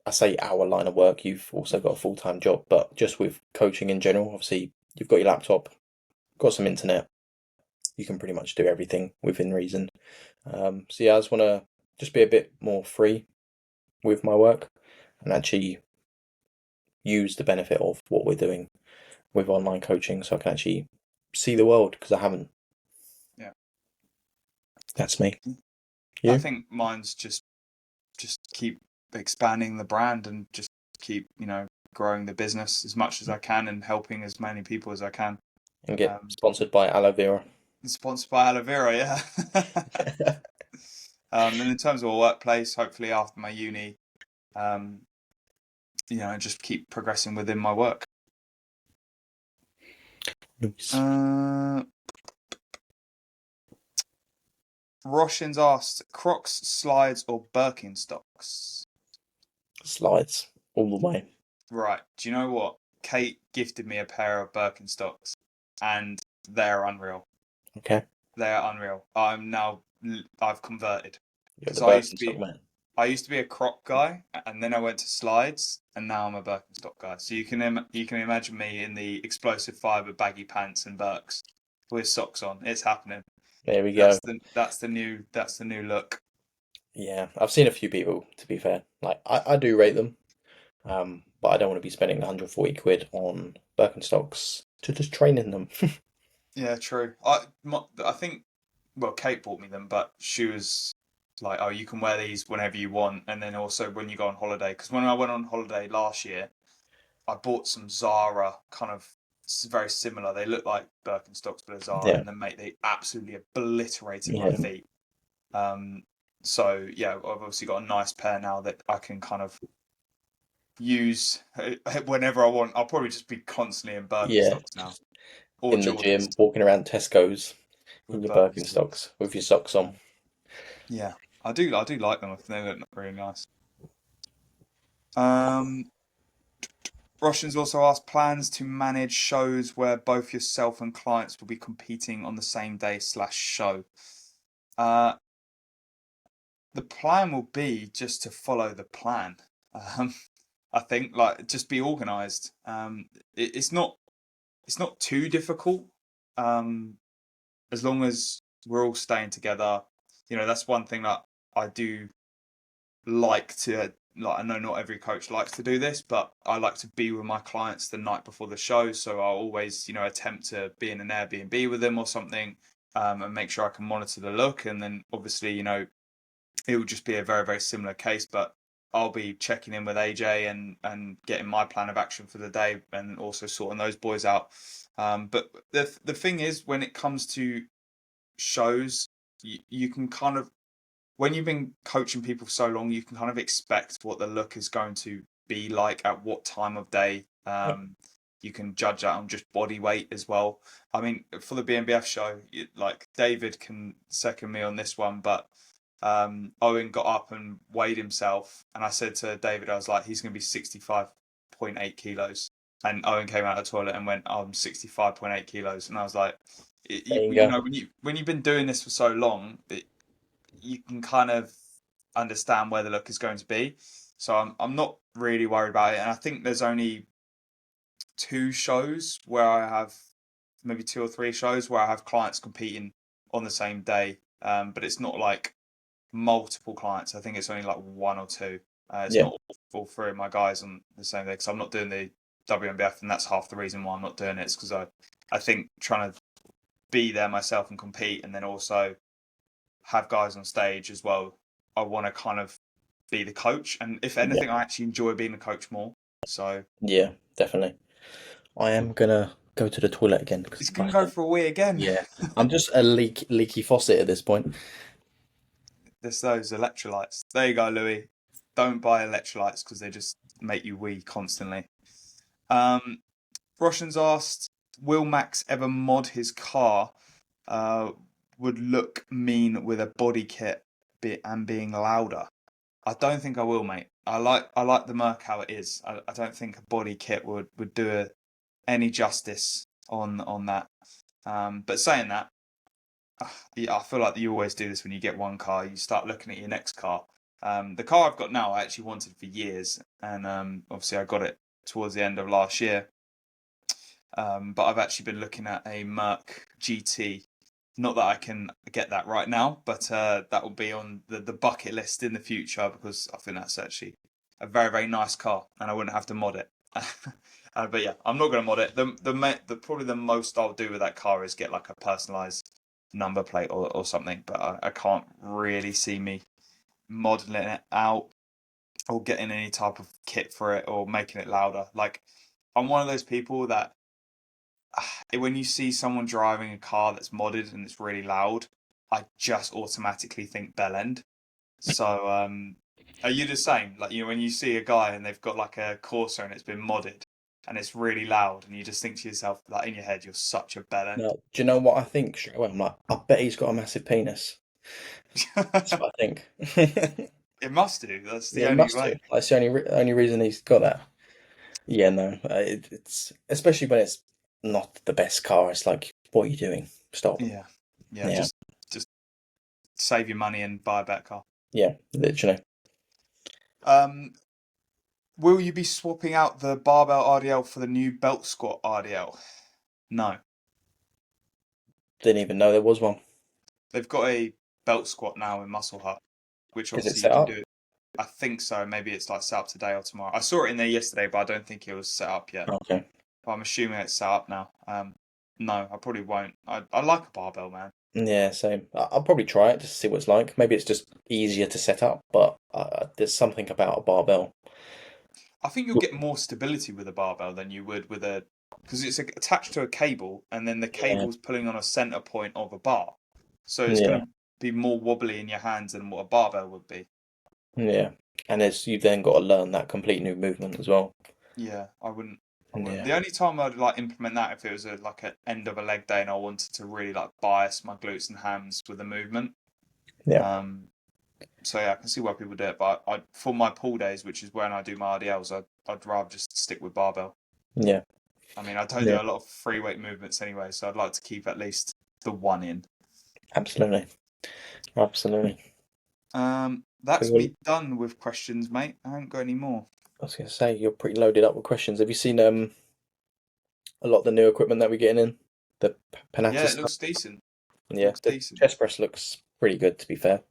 I say, our line of work. You've also got a full-time job, but just with coaching in general, obviously you've got your laptop, got some internet, you can pretty much do everything within reason. So yeah, I just want to just be a bit more free with my work and actually use the benefit of what we're doing with online coaching so I can actually see the world because I haven't. Yeah, That's me. I You? think mine's just keep expanding the brand and just keep growing the business as much as I can and helping as many people as I can. And get Um, sponsored by aloe vera. sponsored by aloe vera, yeah. And in terms of a workplace, hopefully after my uni, um, just keep progressing within my work. Nice. Uh, Roshin's asked, Crocs, slides, or Birkenstocks? Slides all the way. Right. Do you know what? Kate gifted me a pair of Birkenstocks, and they're unreal. Okay. They are unreal. I've converted You're because the Birkenstock man. I used to be a Croc guy, and then I went to slides, and now I'm a Birkenstock guy. So you can imagine me in the explosive fiber baggy pants and Birks with socks on. It's happening. There we go. That's the new look. Yeah, I've seen a few people, to be fair. Like, I do rate them, but I don't want to be spending 140 quid on Birkenstocks to just train in them. Yeah, true. I think Kate bought me them, but she was like, "Oh, you can wear these whenever you want," and then also when you go on holiday. Because when I went on holiday last year, I bought some Zara kind of very similar. They look like Birkenstocks, but a Zara, Yeah, and then mate, they absolutely obliterated my yeah, feet. Um, so yeah, I've obviously got a nice pair now that I can kind of use whenever I want. I'll probably just be constantly in yeah. Birkenstocks now or In the Jordans gym, walking around Tesco's in with your Birkenstocks. Birkenstocks with your socks on. Yeah, I do like them. I think they look really nice. Um, Russians also asked plans to manage shows where both yourself and clients will be competing on the same day / show. Uh, the plan will be just to follow the plan. Um, I think like just be organised. It's not too difficult. Um, as long as we're all staying together. That's one thing that I do like to like. I know not every coach likes to do this, but I like to be with my clients the night before the show. So I'll always, attempt to be in an Airbnb with them or something, and make sure I can monitor the look. And then obviously, it will just be a very, very similar case, but I'll be checking in with AJ and getting my plan of action for the day and also sorting those boys out. But the thing is, when it comes to shows, you can kind of, when you've been coaching people for so long, you can kind of expect what the look is going to be like at what time of day. You can judge that on just body weight as well. I mean, for the BNBF show, like David can second me on this one, but Owen got up and weighed himself, and I said to David, I was like, he's going to be 65.8 kilos. And Owen came out of the toilet and went, oh, I'm 65.8 kilos. And I was like, There you you go. know, when you've been doing this for so long, you can kind of understand where the look is going to be. So I'm not really worried about it. And I think there's only two shows where I have maybe two or three shows where I have clients competing on the same day. But it's not like multiple clients. I think it's only like one or two. It's Yeah, not all three of my guys on the same day because I'm not doing the WNBF, and that's half the reason why I'm not doing it. It's because I think trying to be there myself and compete, and then also have guys on stage as well. I want to kind of be the coach, and if yeah, anything, I actually enjoy being the coach more. So yeah, definitely. I am gonna go to the toilet again because it's gonna go for a wee again. yeah, I'm just a leaky faucet at this point. There's those electrolytes. There you go, Louis. Don't buy electrolytes because they just make you wee constantly. Um, Roshan's asked, will Max ever mod his car? Uh, would look mean with a body kit and being louder. I don't think I will, mate. I like the Merc how it is. I don't think a body kit would do any justice on that. But saying that, yeah, I feel like you always do this when you get one car. You start looking at your next car. The car I've got now, I actually wanted for years, and obviously I got it towards the end of last year. But I've actually been looking at a Merc GT. Not that I can get that right now, but that will be on the bucket list in the future because I think that's actually a very, very nice car and I wouldn't have to mod it. But yeah, I'm not going to mod it. The probably the most I'll do with that car is get like a personalized number plate or something, but I can't really see me modeling it out or getting any type of kit for it or making it louder. Like, I'm one of those people that when you see someone driving a car that's modded and it's really loud, I just automatically think bell end. So, are you the same? Like, when you see a guy and they've got like a Corsa and it's been modded and it's really loud, and you just think to yourself, like in your head, you're such a bell end. Now, do you know what I think straight away? I'm like, I bet he's got a massive penis. That's what I think. It must do. That's Yeah, the he only must do. way. That's the only reason he's got that. Yeah, no, it's especially when it's not the best car. It's like, what are you doing? Stop. Yeah, yeah. Yeah, Just save your money and buy a better car. yeah, literally. Um, will you be swapping out the barbell RDL for the new belt squat RDL? No. Didn't even know there was one. They've got a belt squat now in Muscle Hut, which Is it obviously you set can up? do. I think so. Maybe it's like set up today or tomorrow. I saw it in there yesterday, but I don't think it was set up yet. Okay. But I'm assuming it's set up now. No, I probably won't. I like a barbell, man. Yeah, same. I'll probably try it just to see what it's like. Maybe it's just easier to set up, but there's something about a barbell. I think you'll get more stability with a barbell than you would with a because it's attached to a cable, and then the Yeah, cable's pulling on a center point of a bar, so it's yeah, going to be more wobbly in your hands than what a barbell would be. yeah. And there's you've then got to learn that complete new movement as well. Yeah, I wouldn't. I wouldn't. Yeah, The only time I'd like implement that if it was like an end of a leg day and I wanted to really like bias my glutes and hams with the movement. yeah, Um, so yeah, I can see why people do it, but for my pull days, which is when I do my RDLs, I'd rather just stick with barbell. yeah, I mean, I don't yeah. do a lot of free weight movements anyway, so I'd like to keep at least the one in. Absolutely, absolutely. That's Cool. me done with questions, mate. I haven't got any more. I was going to say you're pretty loaded up with questions. Have you seen a lot of the new equipment that we're getting in? The Yeah, Panata it stuff? looks decent. Yeah, Looks the decent. chest press looks pretty good to be fair.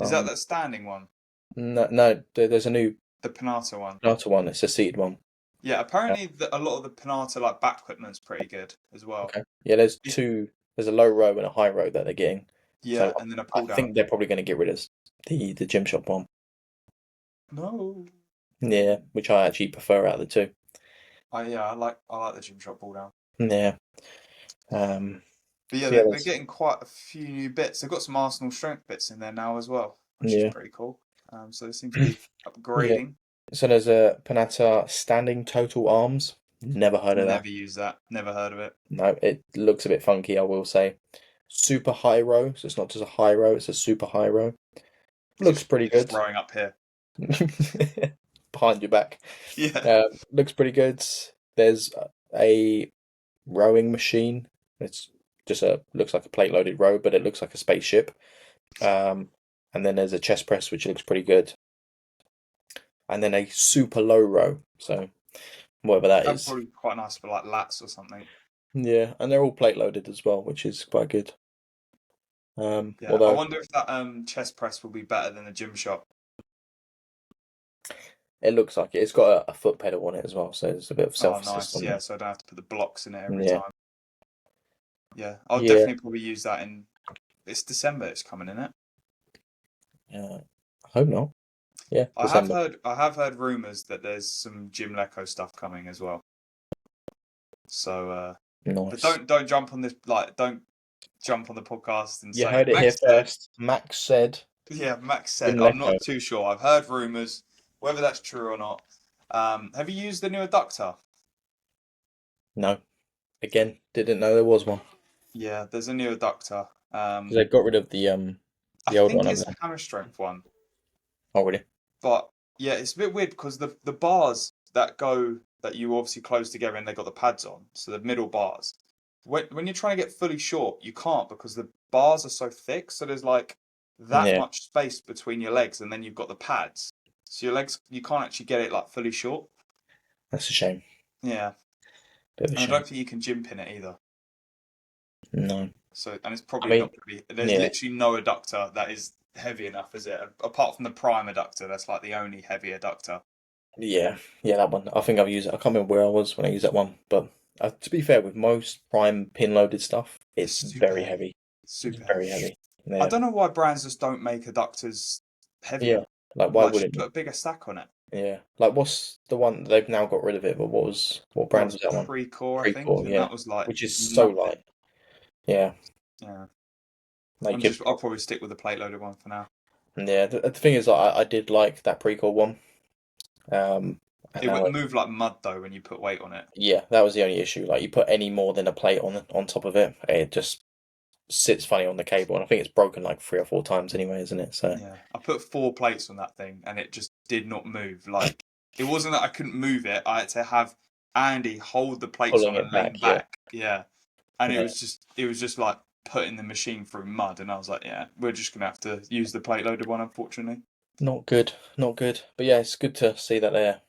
Is that Um, that standing one? no, no, there's a new The Panata one? Panata one. It's a seated one. Yeah, Yeah, apparently a lot of the Panata like back equipment's pretty good as well. okay. Yeah, there's If, two. There's a low row and a high row that they're getting. So yeah, and then a I pull down. think they're probably going to get rid of the gym shop one. No. Yeah, which I actually prefer out of the two. Yeah, I like the gym shop pull down. Yeah. Um. But yeah, So yeah, they're there's, getting quite a few new bits. They've got some Arsenal strength bits in there now as well, which is yeah. pretty cool. So they seem to be Yeah. upgrading. So there's a Panata standing total arms. Never heard of that. Never use that. Never heard of it. No, it looks a bit funky, I will say. Super high row, so it's not just a high row, it's a super high row. Looks pretty You're just good. throwing up here. Behind your back. Yeah. Looks pretty good. There's a rowing machine. It's just looks like a plate loaded row, but it looks like a spaceship. Um, and then there's a chest press which looks pretty good, and then a super low row. So whatever that That'd is. probably be quite nice for like lats or something. Yeah, and they're all plate loaded as well, which is quite good. Yeah, I Although wonder if that chest press will be better than the gym shop. it looks like it. It's got a foot pedal on it as well, so there's a bit of Oh, self-assist nice. on Yeah, there. so I don't have to put the blocks in it every Yeah, time. Yeah, I'll yeah, definitely probably use that in. It's December. It's coming in it. yeah. I hope not. Yeah, I have December. heard. I have heard rumors that there's some Jim Leco stuff coming as well. So, but Nice. don't jump on this. Like, don't jump on the podcast and You say heard it here Max said. first. Max said Yeah, Max Jim said. I'm Lecco. not too sure. I've heard rumors, whether that's true or not. Have you used the new adductor? No, again, didn't know there was one Yeah, there's a new adductor. because they got rid of I the old one, think haven't it's they? a hammer strength one, Already. but yeah, it's a bit weird because the bars that you obviously close together and they got the pads on, so the middle bars. When you're trying to get fully short, you can't because the bars are so thick. So there's like that Yeah, much space between your legs, and then you've got the pads. So your legs, you can't actually get it like fully short. that's a shame. Yeah, Bit of a and I shame. don't think you can gym pin it either. No, So, and it's I probably mean, not going to be. There's yeah, literally no adductor that is heavy enough, is it? Apart from the prime adductor, that's like the only heavy adductor. yeah, that one. I think I've used it. I can't remember where I was when I used that one, but to be fair, with most prime pin loaded stuff, It's it's super very heavy. heavy. It's Super very heavy. heavy. I Yeah, don't know why brands just don't make adductors yeah. heavier. Like, why Like, just wouldn't you? put a bigger stack on it. Yeah. Like, what's the one they've now got rid of it? But what That brand was was that one? Pre-core, I think, Prequel, and yeah. that was like Which is so nothing. light. Yeah. Yeah, Like you could. I'll probably stick with the plate loaded one for now. Yeah. The thing is, I did like that prequel one. Um, and It now wouldn't move like mud though when you put weight on it. yeah, that was the only issue. Like you put any more than a plate on top of it, it just sits funny on the cable, and I think it's broken like 3 or 4 times anyway, isn't it? So Yeah, I put 4 plates on that thing, and it just did not move. Like it wasn't that I couldn't move it; I had to have Andy hold the plates pulling on it and lean back, yeah, back. Yeah, and yeah, it was just like putting the machine through mud, and I was like, yeah, we're just gonna have to use the plate loaded one, unfortunately. not good, not good. But yeah, it's good to see that they're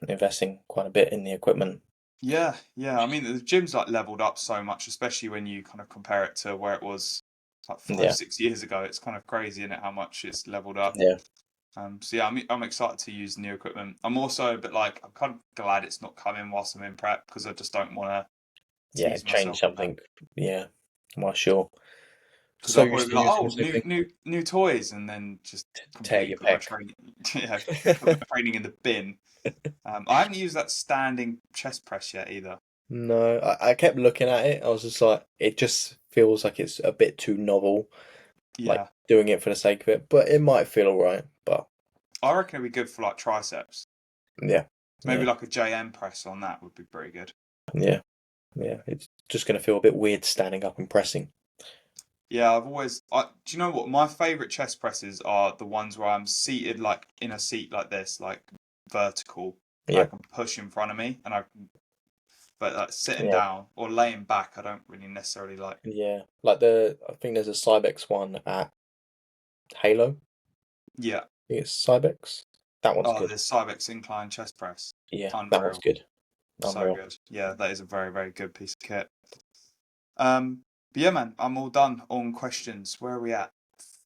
investing quite a bit in the equipment. Yeah, yeah. I mean, the gym's like leveled up so much, especially when you kind of compare it to where it was like five, Yeah, 6 years ago. It's kind of crazy, isn't it, how much it's leveled up. yeah, So yeah, I'm excited to use the new equipment. I'm also a bit like I'm kind of glad it's not coming whilst I'm in prep because I just don't want to yeah. tease Change myself with that. something. Yeah, why sure. Because So I'll used probably to be like, using oh, the same thing. new toys, and then just Tear completely your put my pec. training, yeah, put my training in the bin. I haven't used that standing chest press yet either. No, I kept looking at it. I was just like, it just feels like it's a bit too novel, like Yeah, doing it for the sake of it. But it might feel alright. But I reckon it'd be good for like triceps. yeah, Maybe yeah, like a JM press on that would be pretty good. yeah, yeah. It's just gonna feel a bit weird standing up and pressing. Yeah, do you know what? My favourite chest presses are the ones where I'm seated like in a seat like this, like vertical, and I Yeah, can push in front of me, but like sitting yeah, down or laying back, I don't really necessarily like. yeah. Like I think there's a Cybex one at Halo. Yeah. I think it's Cybex. That one's Oh, good. the Cybex incline chest press. Yeah, that one's Unreal. good. So Unreal. good. Yeah, that is a very, very good piece of kit. But yeah, man, I'm all done on questions. Where are we at?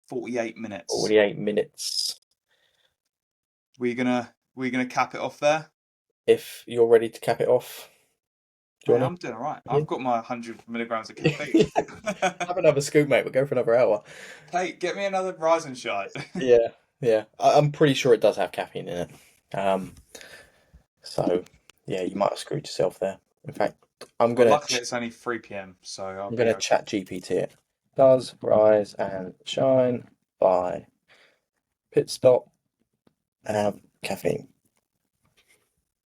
48 minutes. 48 minutes. We gonna cap it off there? If you're ready to cap it off, do you Mate, wanna? I'm doing all right. Yeah. I've got my 100 milligrams of caffeine. Have another scoop, mate. We'll go for another hour. Hey, get me another Ryzen shot. Yeah, yeah. I'm pretty sure it does have caffeine in it. So yeah, you might have screwed yourself there. In fact, I'm Well, gonna luckily it's only 3 p.m., so I'll I'm be gonna okay. chat GPT it. Does rise and shine by pit stop have caffeine?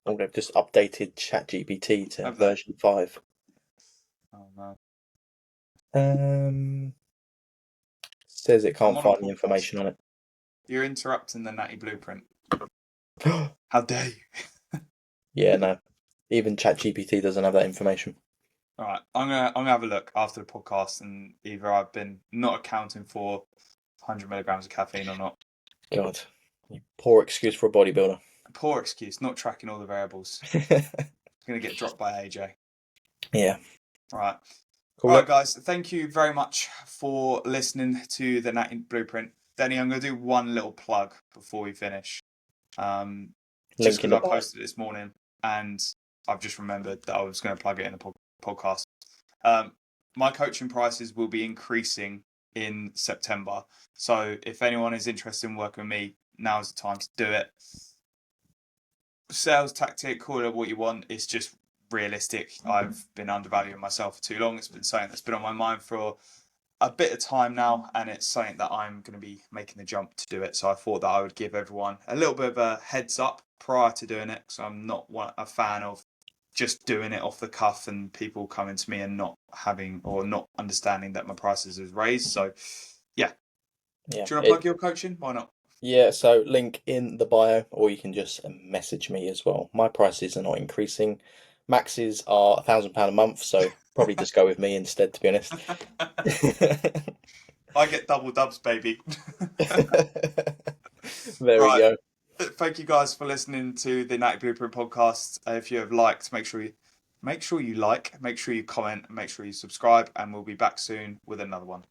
I'm gonna just updated chat GPT to Have they? version 5. Oh no. Um, says it I'm can't on a find the information podcast. on You're interrupting the Natty blueprint. it. How dare you? Yeah, no. Even ChatGPT doesn't have that information. All right, I'm gonna have a look after the podcast, and either I've been not accounting for 100 milligrams of caffeine or not. God, poor excuse for a bodybuilder. Poor excuse, not tracking all the variables. Going to get dropped by AJ. Yeah. Right. Cool. All right, guys. Thank you very much for listening to the Natty Blueprint. Denny, I'm going to do one little plug before we finish. Just because I posted it this morning and I've just remembered that I was going to plug it in the podcast. My coaching prices will be increasing in September. So if anyone is interested in working with me, now's the time to do it. Sales tactic, call it what you want. It's just realistic. I've been undervaluing myself for too long. It's been something that's been on my mind for a bit of time now, and it's something that I'm going to be making the jump to do it. So I thought that I would give everyone a little bit of a heads up prior to doing it, because I'm not a fan of just doing it off the cuff and people coming to me and not having or not understanding that my prices is raised. So yeah. Do you want to plug your coaching? Why not? Yeah, so link in the bio, or you can just message me as well. My prices are not increasing. Maxes are £1,000 a month, so probably just go with me instead, to be honest. I get double dubs, baby. There we go. Thank you guys for listening to the Natty Blueprint podcast. If you have liked, make sure you like, make sure you comment, make sure you subscribe, and we'll be back soon with another one.